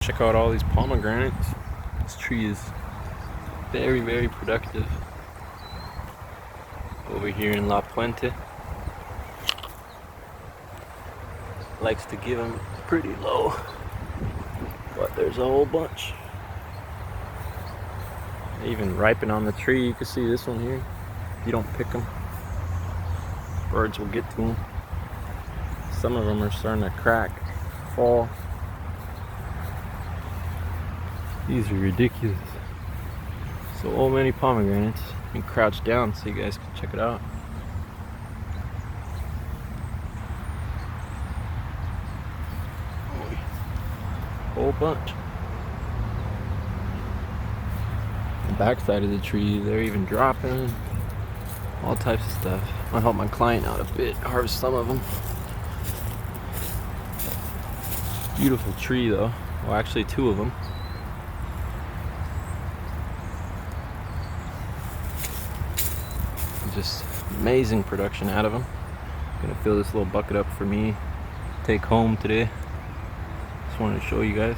check out all these pomegranates. This tree is very, very productive over here in La Puente. Likes to give them pretty low, but there's a whole bunch. They even ripen on the tree. You can see this one here. If you don't pick them, birds will get to them. Some of them are starting to crack, fall. These are ridiculous. So many pomegranates. You can crouch down so you guys can check it out. Whole bunch. The back side of the tree, they're even dropping. All types of stuff. I'll help my client out a bit, harvest some of them. Beautiful tree though. Well, actually two of them. Just amazing production out of them. Gonna fill this little bucket up for me, take home today. Just wanted to show you guys.